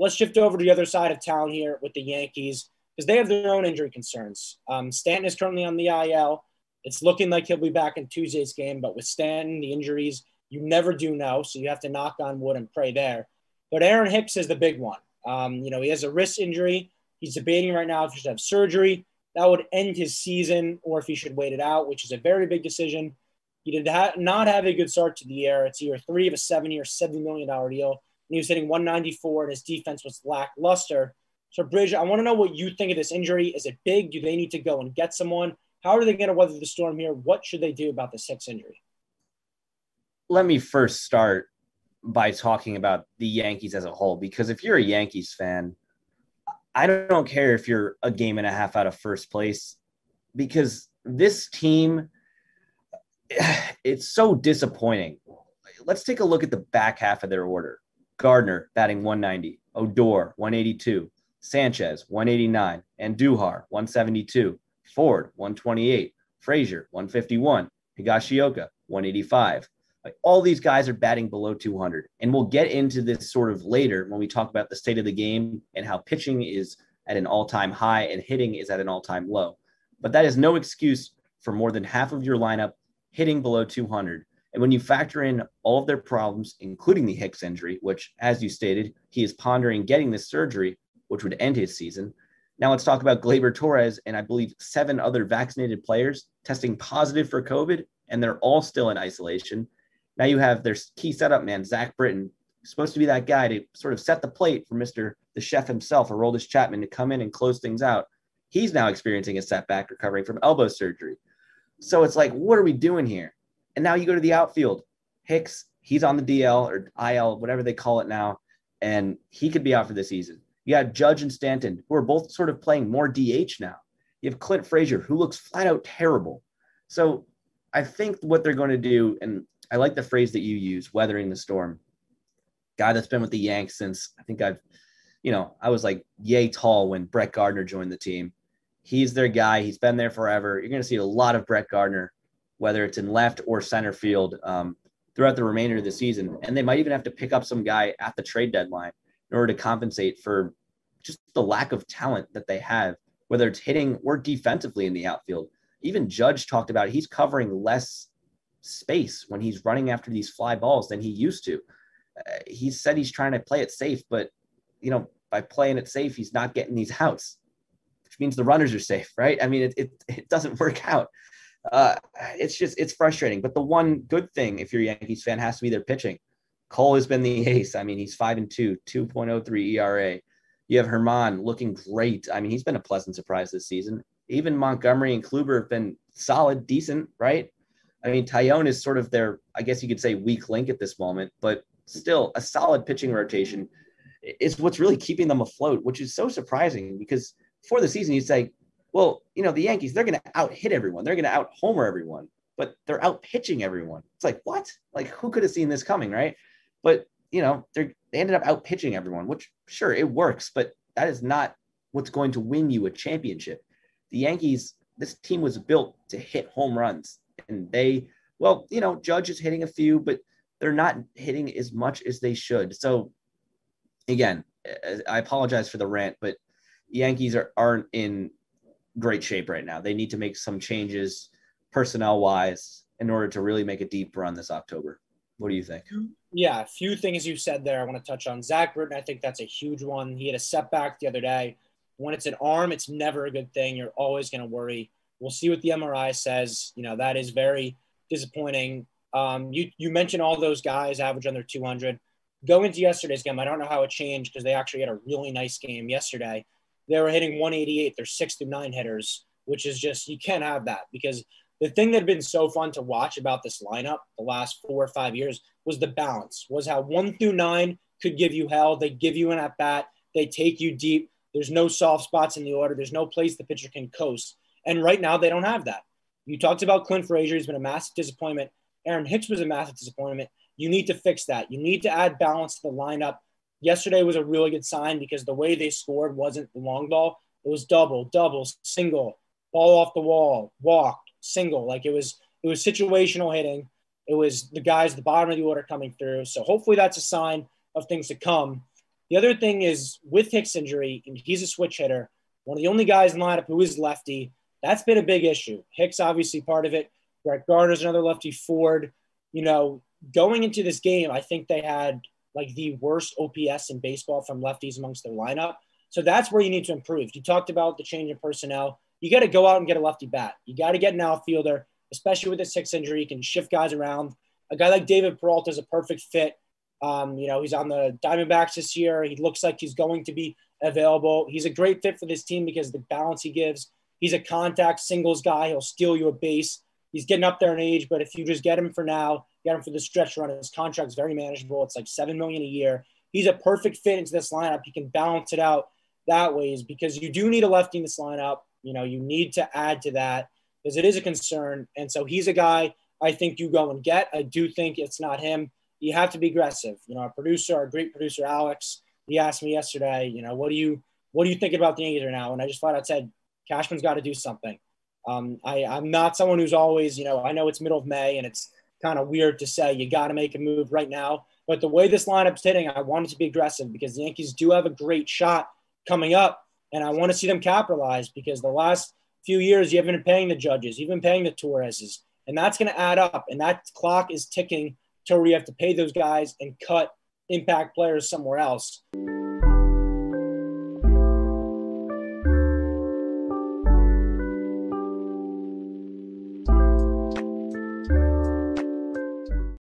let's shift over to the other side of town here with the Yankees because they have their own injury concerns. Stanton is currently on the IL. It's looking like he'll be back in Tuesday's game, but with Stanton, the injuries, you never do know, so you have to knock on wood and pray there. But Aaron Hicks is the big one. He has a wrist injury. He's debating right now if he should have surgery. That would end his season or if he should wait it out, which is a very big decision. He did not have a good start to the year. It's year 3 of a 7-year, $70 million deal. And he was hitting 194, and his defense was lackluster. So, Brij, I want to know what you think of this injury. Is it big? Do they need to go and get someone? How are they going to weather the storm here? What should they do about this Hicks injury? Let me first start by talking about the Yankees as a whole, because if you're a Yankees fan, I don't care if you're a game and a half out of first place, because this team, it's so disappointing. Let's take a look at the back half of their order. Gardner batting 190, Odor 182, Sanchez 189, Andujar 172, Ford 128, Frazier 151, Higashioka 185. Like, all these guys are batting below 200. And we'll get into this sort of later when we talk about the state of the game and how pitching is at an all-time high and hitting is at an all-time low. But that is no excuse for more than half of your lineup hitting below 200. And when you factor in all of their problems, including the Hicks injury, which, as you stated, he is pondering getting this surgery, which would end his season. Now let's talk about Gleyber Torres and I believe 7 other vaccinated players testing positive for COVID, and they're all still in isolation. Now you have their key setup man, Zach Britton, supposed to be that guy to sort of set the plate for the chef himself, Aroldis Chapman, to come in and close things out. He's now experiencing a setback recovering from elbow surgery. So it's like, what are we doing here? And now you go to the outfield. Hicks, he's on the DL or IL, whatever they call it now, and he could be out for the season. You got Judge and Stanton, who are both sort of playing more DH now. You have Clint Frazier, who looks flat out terrible. So I think what they're going to do, and I like the phrase that you use, weathering the storm. Guy that's been with the Yanks since I was like yay tall when Brett Gardner joined the team. He's their guy. He's been there forever. You're going to see a lot of Brett Gardner, whether it's in left or center field, throughout the remainder of the season. And they might even have to pick up some guy at the trade deadline in order to compensate for just the lack of talent that they have, whether it's hitting or defensively in the outfield. Even Judge talked about he's covering less space when he's running after these fly balls than he used to. He said he's trying to play it safe, but by playing it safe, he's not getting these outs, which means the runners are safe, right? I mean, it doesn't work out. It's frustrating. But the one good thing, if you're a Yankees fan, has to be their pitching. Cole has been the ace. I mean, he's 5-2, 2.03 ERA. You have Herman looking great. I mean, he's been a pleasant surprise this season. Even Montgomery and Kluber have been solid, decent, right? I mean, Tyone is sort of their, I guess you could say, weak link at this moment, but still a solid pitching rotation is what's really keeping them afloat, which is so surprising because before the season, you say, well, the Yankees, they're going to out hit everyone. They're going to out homer everyone, but they're out pitching everyone. It's like, what? Like, who could have seen this coming, right? But, they ended up out pitching everyone, which sure, it works, but that is not what's going to win you a championship. The Yankees, this team was built to hit home runs, and Judge is hitting a few, but they're not hitting as much as they should. So again, I apologize for the rant, but Yankees aren't in great shape right now. They need to make some changes personnel wise in order to really make a deep run this October. What do you think? Yeah, a few things you said there I want to touch on. Zach Britton, I think that's a huge one. He had a setback the other day. When it's an arm, it's never a good thing. You're always going to worry. We'll see what the MRI says. That is very disappointing. You mentioned all those guys average under 200. Going into yesterday's game, I don't know how it changed because they actually had a really nice game yesterday. They were hitting 188. They're 6-9 hitters, which is just, you can't have that because the thing that had been so fun to watch about this lineup the last 4 or 5 years was the balance, was how 1-9 could give you hell. They give you an at-bat. They take you deep. There's no soft spots in the order. There's no place the pitcher can coast. And right now they don't have that. You talked about Clint Frazier. He's been a massive disappointment. Aaron Hicks was a massive disappointment. You need to fix that. You need to add balance to the lineup. Yesterday was a really good sign because the way they scored wasn't the long ball. It was double, single, ball off the wall, walk, single. Like it was situational hitting. It was the guys at the bottom of the order coming through. So hopefully that's a sign of things to come. The other thing is with Hicks' injury, and he's a switch hitter, one of the only guys in the lineup who is lefty. That's been a big issue. Hicks obviously part of it. Brett Gardner's another lefty. Ford, going into this game, I think they had like the worst OPS in baseball from lefties amongst their lineup. So that's where you need to improve. You talked about the change in personnel. You got to go out and get a lefty bat. You got to get an outfielder, especially with this Hicks injury. You can shift guys around. A guy like David Peralta is a perfect fit. He's on the Diamondbacks this year. He looks like he's going to be available. He's a great fit for this team because of the balance he gives. He's a contact singles guy. He'll steal you a base. He's getting up there in age, but if you just get him for now, get him for the stretch run, his contract's very manageable. It's like $7 million a year. He's a perfect fit into this lineup. You can balance it out that way because you do need a lefty in this lineup. You need to add to that because it is a concern. And so he's a guy I think you go and get. I do think it's not him. You have to be aggressive. Our great producer, Alex, he asked me yesterday, what do you think about the Yankees right now? And I just flat out said, Cashman's got to do something. I'm not someone who's always, I know it's middle of May and it's kind of weird to say you got to make a move right now. But the way this lineup's hitting, I want it to be aggressive because the Yankees do have a great shot coming up. And I want to see them capitalize because the last few years you haven't been paying the Judges, you've been paying the Torreses. And that's going to add up. And that clock is ticking to where you have to pay those guys and cut impact players somewhere else.